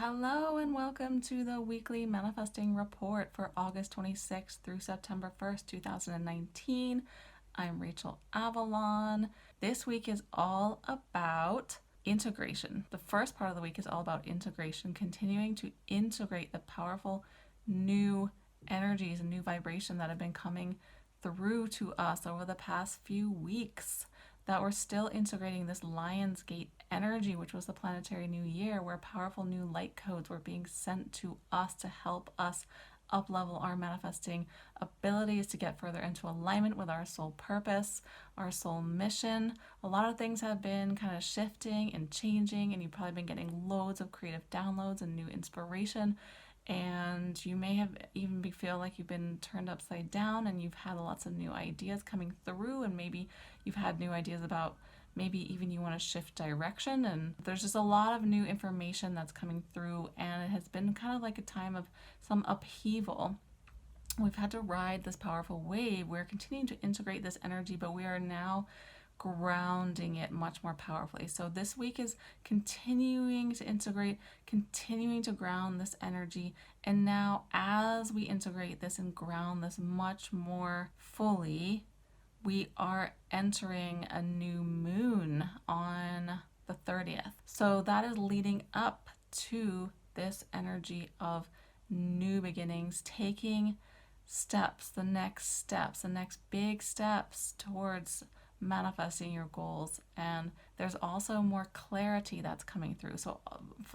Hello and welcome to the weekly manifesting report for August 26th through September 1st, 2019. I'm Rachel Avalon. This week is all about integration. The first part of the week is all about integration, continuing to integrate the powerful new energies and new vibration that have been coming through to us over the past few weeks. That we're still integrating this Lionsgate energy, which was the planetary new year, where powerful new light codes were being sent to us to help us up-level our manifesting abilities, to get further into alignment with our soul purpose, our soul mission. A lot of things have been kind of shifting and changing, and you've probably been getting loads of creative downloads and new inspiration. And you may have even feel like you've been turned upside down and you've had lots of new ideas coming through, and maybe you've had new ideas about maybe even you want to shift direction, and there's just a lot of new information that's coming through, and it has been kind of like a time of some upheaval. We've had to ride this powerful wave. We're continuing to integrate this energy, but we are now grounding it much more powerfully. So this week is continuing to integrate, continuing to ground this energy. And now as we integrate this and ground this much more fully, we are entering a new moon on the 30th. So that is leading up to this energy of new beginnings, taking steps, the next big steps towards manifesting your goals. And there's also more clarity that's coming through. So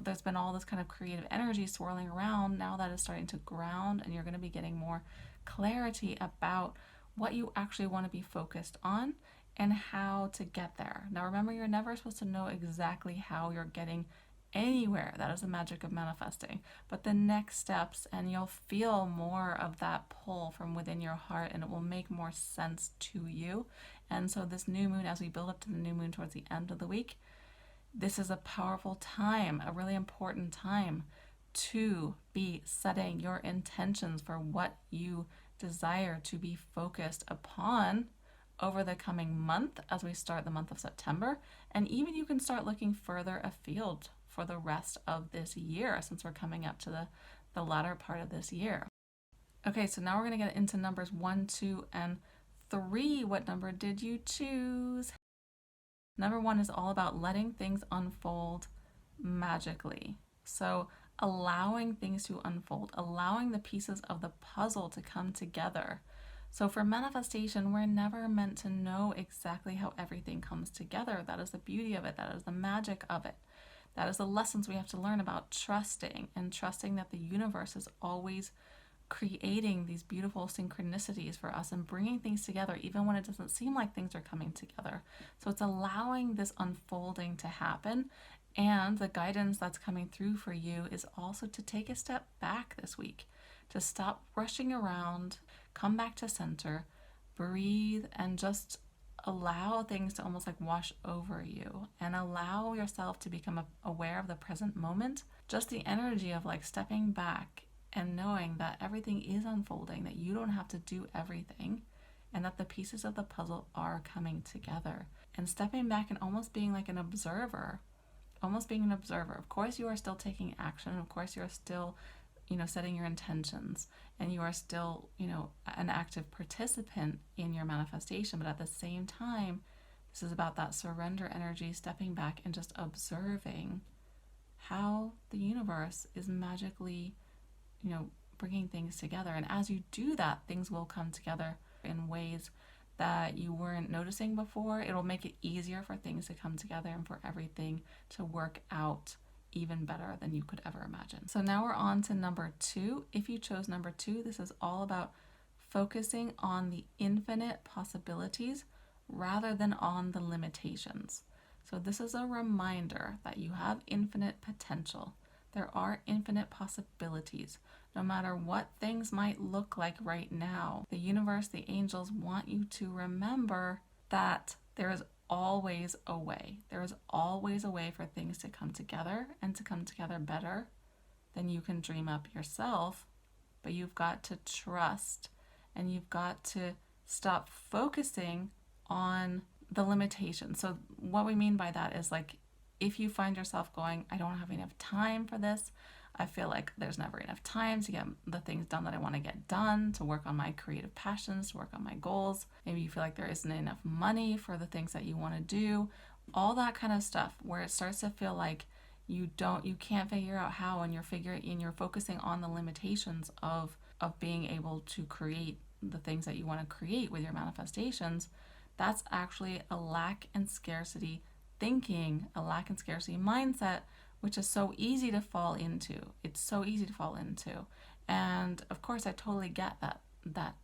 there's been all this kind of creative energy swirling around. Now that is starting to ground, and you're going to be getting more clarity about what you actually want to be focused on and how to get there. Now remember, you're never supposed to know exactly how you're getting anywhere. That is the magic of manifesting. But the next steps, and you'll feel more of that pull from within your heart, and it will make more sense to you. And so this new moon, as we build up to the new moon towards the end of the week, this is a powerful time, a really important time to be setting your intentions for what you desire to be focused upon over the coming month as we start the month of September. And even you can start looking further afield for the rest of this year, since we're coming up to the latter part of this year. Okay, so now we're going to get into numbers 1, 2, and 3. What number did you choose? Number 1 is all about letting things unfold magically. So allowing things to unfold, allowing the pieces of the puzzle to come together. So for manifestation, we're never meant to know exactly how everything comes together. That is the beauty of it. That is the magic of it. That is the lessons we have to learn about trusting, and trusting that the universe is always creating these beautiful synchronicities for us and bringing things together even when it doesn't seem like things are coming together. So it's allowing this unfolding to happen. And the guidance that's coming through for you is also to take a step back this week, to stop rushing around, come back to center, breathe, and just allow things to almost like wash over you, and allow yourself to become aware of the present moment. Just the energy of like stepping back and knowing that everything is unfolding, that you don't have to do everything, and that the pieces of the puzzle are coming together. And stepping back and almost being like an observer. Of course, you are still taking action. Of course, you're still, setting your intentions, and you are still, an active participant in your manifestation. But at the same time, this is about that surrender energy, stepping back and just observing how the universe is magically, bringing things together. And as you do that, things will come together in ways that you weren't noticing before. It'll make it easier for things to come together and for everything to work out even better than you could ever imagine. So now we're on to number 2. If you chose number 2, this is all about focusing on the infinite possibilities rather than on the limitations. So this is a reminder that you have infinite potential. There are infinite possibilities. No matter what things might look like right now, the universe, the angels want you to remember that there is always a way. There is always a way for things to come together, and to come together better than you can dream up yourself. But you've got to trust, and you've got to stop focusing on the limitations. So what we mean by that is like if you find yourself going, I don't have enough time for this, I feel like there's never enough time to get the things done that I want to get done, to work on my creative passions, to work on my goals. Maybe you feel like there isn't enough money for the things that you want to do. All that kind of stuff where it starts to feel like you can't figure out how, and you're focusing on the limitations of being able to create the things that you want to create with your manifestations. That's actually a lack and scarcity thinking, a lack and scarcity mindset, which is so easy to fall into. It's so easy to fall into. And of course, I totally get that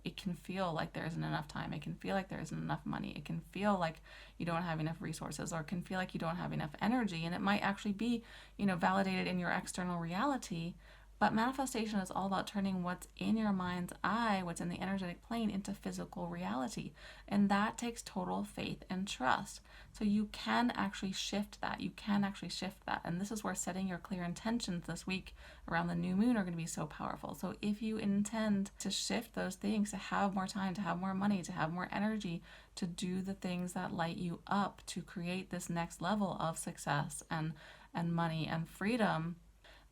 it can feel like there isn't enough time. It can feel like there isn't enough money. It can feel like you don't have enough resources, or it can feel like you don't have enough energy. And it might actually be, validated in your external reality. But manifestation is all about turning what's in your mind's eye, what's in the energetic plane, into physical reality. And that takes total faith and trust. So you can actually shift that. And this is where setting your clear intentions this week around the new moon are going to be so powerful. So if you intend to shift those things, to have more time, to have more money, to have more energy, to do the things that light you up, to create this next level of success and money and freedom,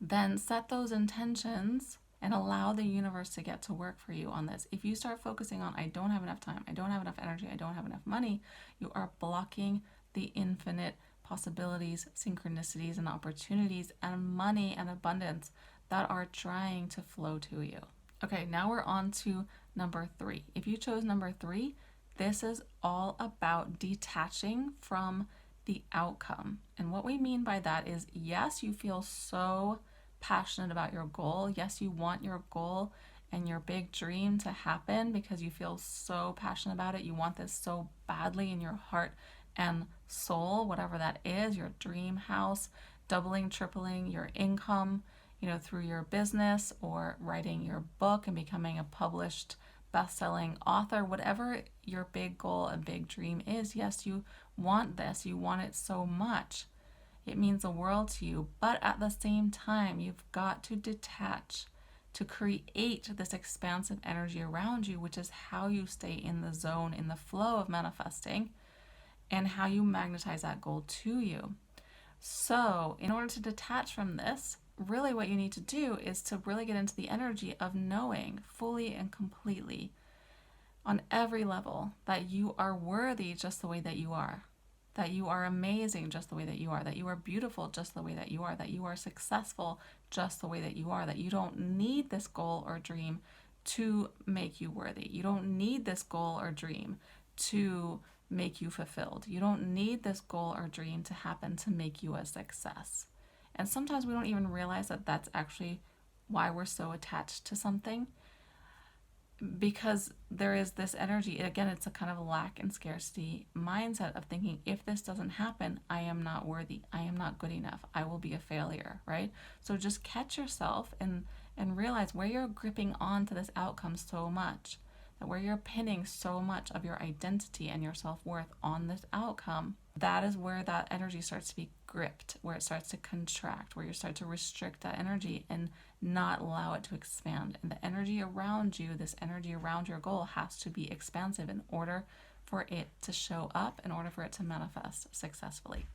then set those intentions and allow the universe to get to work for you on this. If you start focusing on, I don't have enough time, I don't have enough energy, I don't have enough money, you are blocking the infinite possibilities, synchronicities, and opportunities, and money and abundance that are trying to flow to you. Okay, now we're on to number 3. If you chose number 3, this is all about detaching from the outcome. And what we mean by that is, yes, you feel so passionate about your goal. Yes, you want your goal and your big dream to happen because you feel so passionate about it. You want this so badly in your heart and soul, whatever that is, your dream house, doubling, tripling your income, through your business, or writing your book and becoming a published best-selling author, whatever your big goal and big dream is. Yes, you want this. You want it so much. It means the world to you. But at the same time, you've got to detach to create this expansive energy around you, which is how you stay in the zone, in the flow of manifesting, and how you magnetize that goal to you. So in order to detach from this, really what you need to do is to really get into the energy of knowing fully and completely on every level that you are worthy just the way that you are, that you are amazing just the way that you are, that you are beautiful just the way that you are, that you are successful just the way that you are, that you don't need this goal or dream to make you worthy. You don't need this goal or dream to make you fulfilled. You don't need this goal or dream to happen to make you a success. And sometimes we don't even realize that that's actually why we're so attached to something, because there is this energy. Again, it's a kind of lack and scarcity mindset of thinking, if this doesn't happen, I am not worthy. I am not good enough. I will be a failure, right? So just catch yourself and realize where you're gripping onto this outcome so much, that where you're pinning so much of your identity and your self-worth on this outcome, that is where that energy starts to be gripped, where it starts to contract, where you start to restrict that energy and not allow it to expand. And the energy around you, this energy around your goal, has to be expansive in order for it to show up, in order for it to manifest successfully.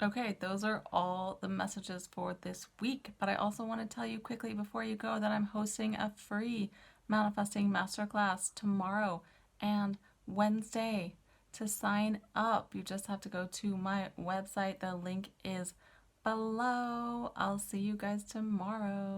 Okay, those are all the messages for this week. But I also want to tell you quickly before you go that I'm hosting a free manifesting masterclass tomorrow and Wednesday. To sign up, you just have to go to my website. The link is below. I'll see you guys tomorrow.